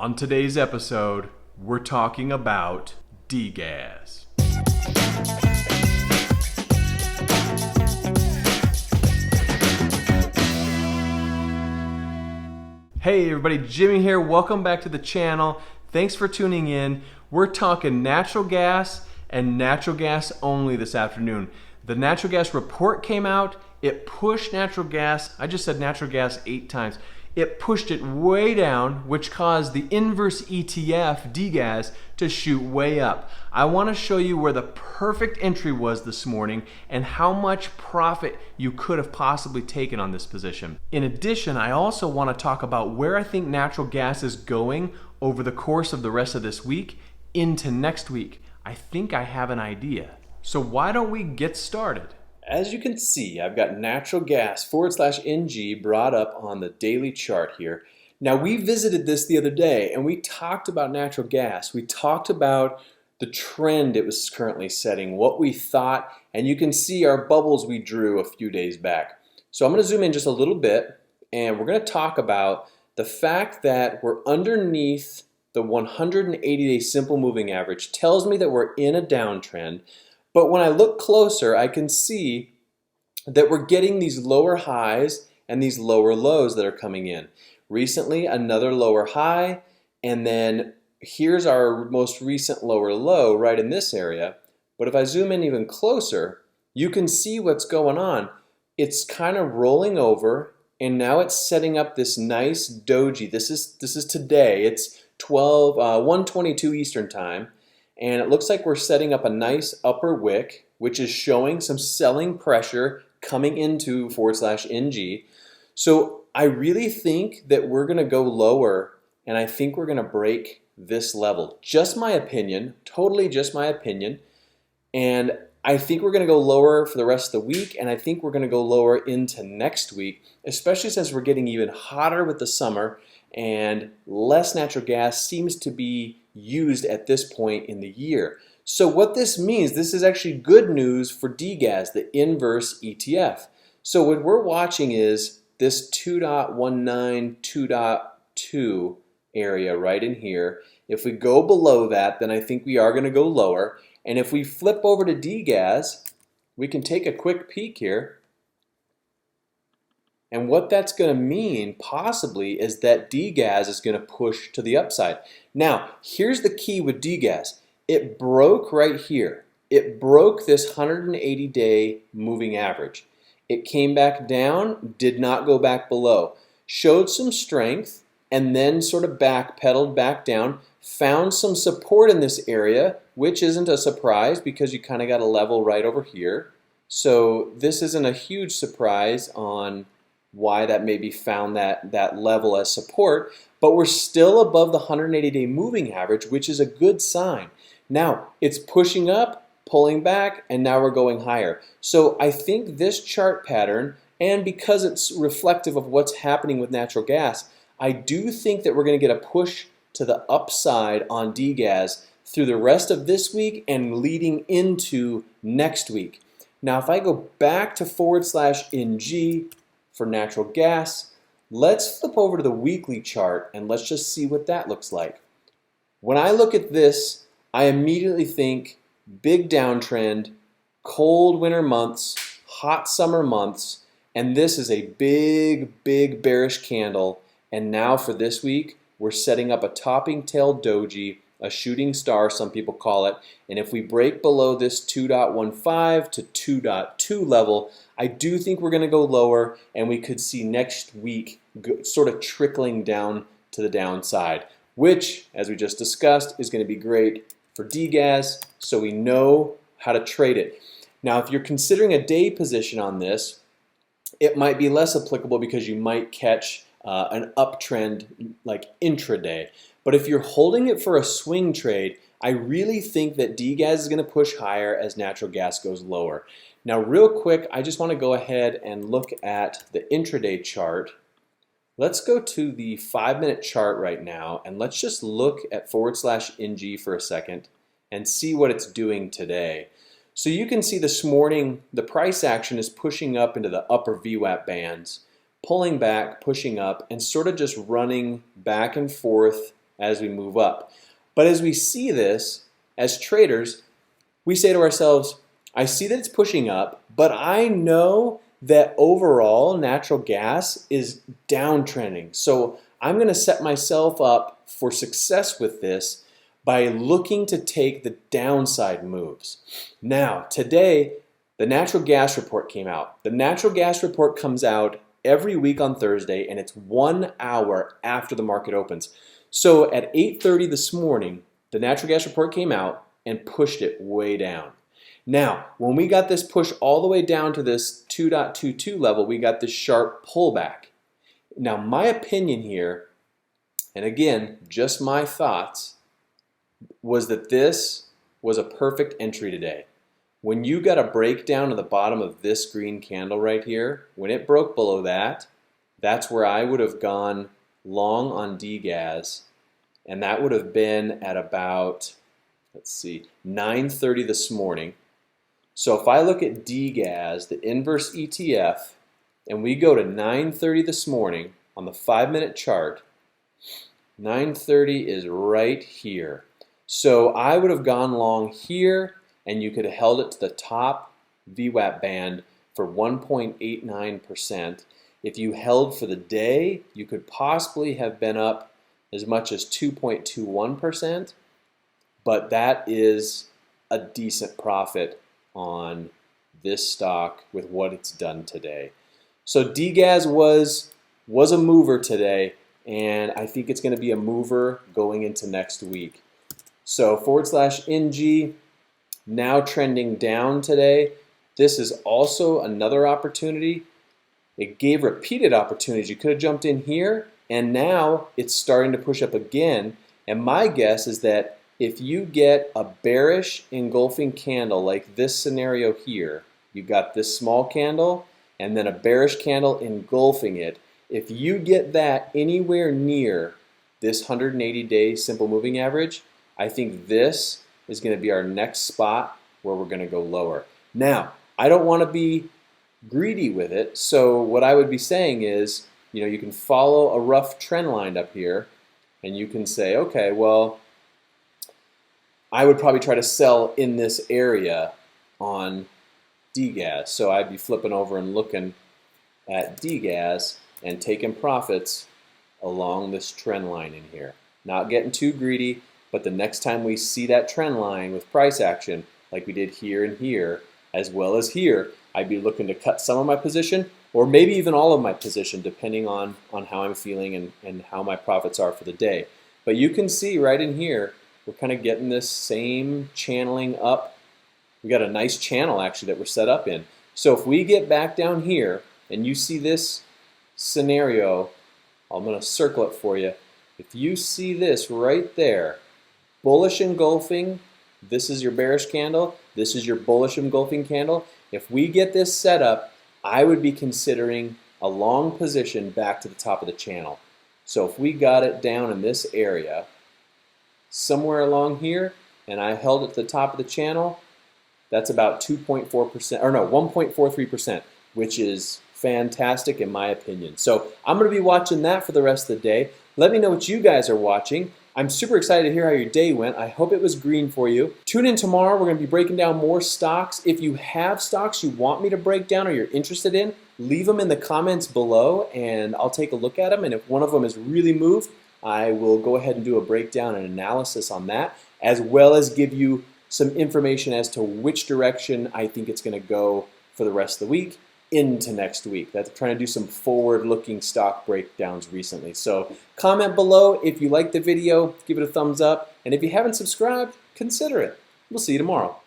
On today's episode, we're talking about DGAZ. Hey everybody, Jimmy here. Welcome back to the channel. Thanks for tuning in. We're talking natural gas and natural gas only this afternoon. The natural gas report came out. It pushed natural gas, I just said natural gas 8 times. It pushed it way down, which caused the inverse ETF, DGAZ, to shoot way up. I want to show you where the perfect entry was this morning and how much profit you could have possibly taken on this position. In addition, I also want to talk about where I think natural gas is going over the course of the rest of this week into next week. I think I have an idea. So why don't we get started? As you can see, I've got natural gas /NG brought up on the daily chart here. Now, we visited this the other day and we talked about natural gas. We talked about the trend it was currently setting, what we thought, and you can see our bubbles we drew a few days back. So I'm going to zoom in just a little bit and we're going to talk about the fact that we're underneath the 180-day simple moving average. Tells me that we're in a downtrend. But when I look closer, I can see that we're getting these lower highs and these lower lows that are coming in. Recently, another lower high, and then here's our most recent lower low right in this area. But if I zoom in even closer, you can see what's going on. It's kind of rolling over, and now it's setting up this nice doji. This is today. It's 1:22 Eastern Time. And it looks like we're setting up a nice upper wick, which is showing some selling pressure coming into /NG. So I really think that we're going to go lower, and I think we're going to break this level. Just my opinion, totally just my opinion. And I think we're going to go lower for the rest of the week, and I think we're going to go lower into next week, especially since we're getting even hotter with the summer and less natural gas seems to be used at this point in the year. So what this means, this is actually good news for DGAZ, the inverse ETF. So what we're watching is this 2.19, 2.2 area right in here. If we go below that, then I think we are going to go lower. And if we flip over to DGAZ, we can take a quick peek here. And what that's going to mean possibly is that DGAZ is going to push to the upside. Now, here's the key with DGAZ. It broke right here. It broke this 180-day moving average. It came back down, did not go back below. Showed some strength and then sort of backpedaled back down. Found some support in this area, which isn't a surprise because you kind of got a level right over here. So this isn't a huge surprise on why that maybe found that level as support, but we're still above the 180-day moving average, which is a good sign. Now, it's pushing up, pulling back, and now we're going higher. So I think this chart pattern, and because it's reflective of what's happening with natural gas, I do think that we're going to get a push to the upside on DGAZ through the rest of this week and leading into next week. Now, if I go back to /NG, for natural gas, let's flip over to the weekly chart and let's just see what that looks like. When I look at this, I immediately think big downtrend, cold winter months, hot summer months, and this is a big bearish candle. And now for this week, we're setting up a topping tail doji, a shooting star, some people call it. And if we break below this 2.15 to 2.2 level, I do think we're going to go lower, and we could see next week sort of trickling down to the downside, which, as we just discussed, is going to be great for DGAZ, so we know how to trade it. Now, if you're considering a day position on this, it might be less applicable because you might catch an uptrend like intraday. But if you're holding it for a swing trade, I really think that DGAZ is going to push higher as natural gas goes lower. Now, real quick, I just want to go ahead and look at the intraday chart. Let's go to the 5-minute chart right now, and let's just look at /NG for a second and see what it's doing today. So you can see this morning, the price action is pushing up into the upper VWAP bands, pulling back, pushing up, and sort of just running back and forth as we move up. But as we see this, as traders, we say to ourselves, I see that it's pushing up, but I know that overall natural gas is downtrending. So I'm going to set myself up for success with this by looking to take the downside moves. Now, today, the natural gas report came out. The natural gas report comes out every week on Thursday, and it's 1 hour after the market opens. So at 8:30 this morning, the natural gas report came out and pushed it way down. Now, when we got this push all the way down to this 2.22 level, we got this sharp pullback. Now, my opinion here, and again, just my thoughts, was that this was a perfect entry today. When you got a breakdown to the bottom of this green candle right here, when it broke below that, that's where I would have gone long on DGAZ, and that would have been at about, let's see, 9:30 this morning. So if I look at DGAZ, the inverse ETF, and we go to 9:30 this morning on the 5-minute chart, 9:30 is right here. So I would have gone long here, and you could have held it to the top VWAP band for 1.89%. If you held for the day, you could possibly have been up as much as 2.21%, but that is a decent profit on this stock with what it's done today. So DGAZ was a mover today, and I think it's going to be a mover going into next week. So /NG, now trending down today. This is also another opportunity. It gave repeated opportunities. You could have jumped in here, and now it's starting to push up again. And my guess is that if you get a bearish engulfing candle like this scenario here, you got this small candle and then a bearish candle engulfing it. If you get that anywhere near this 180-day simple moving average, I think this is going to be our next spot where we're going to go lower. Now, I don't want to be greedy with it, so what I would be saying is, you can follow a rough trend line up here, and you can say, okay, well, I would probably try to sell in this area on DGAZ. So I'd be flipping over and looking at DGAZ and taking profits along this trend line in here. Not getting too greedy, but the next time we see that trend line with price action, like we did here and here, as well as here, I'd be looking to cut some of my position, or maybe even all of my position, depending on how I'm feeling and how my profits are for the day. But you can see right in here, we're kind of getting this same channeling up. We got a nice channel actually that we're set up in. So if we get back down here and you see this scenario, I'm going to circle it for you. If you see this right there, bullish engulfing, this is your bearish candle, this is your bullish engulfing candle. If we get this set up, I would be considering a long position back to the top of the channel. So if we got it down in this area, somewhere along here, and I held it to the top of the channel, that's about 2.4%, or no, 1.43%, which is fantastic in my opinion. So I'm going to be watching that for the rest of the day. Let me know what you guys are watching. I'm super excited to hear how your day went. I hope it was green for you. Tune in tomorrow. We're going to be breaking down more stocks. If you have stocks you want me to break down or you're interested in, leave them in the comments below and I'll take a look at them. And if one of them has really moved, I will go ahead and do a breakdown and analysis on that, as well as give you some information as to which direction I think it's going to go for the rest of the week into next week. That's trying to do some forward-looking stock breakdowns recently. So comment below if you liked the video, give it a thumbs up, and if you haven't subscribed, consider it. We'll see you tomorrow.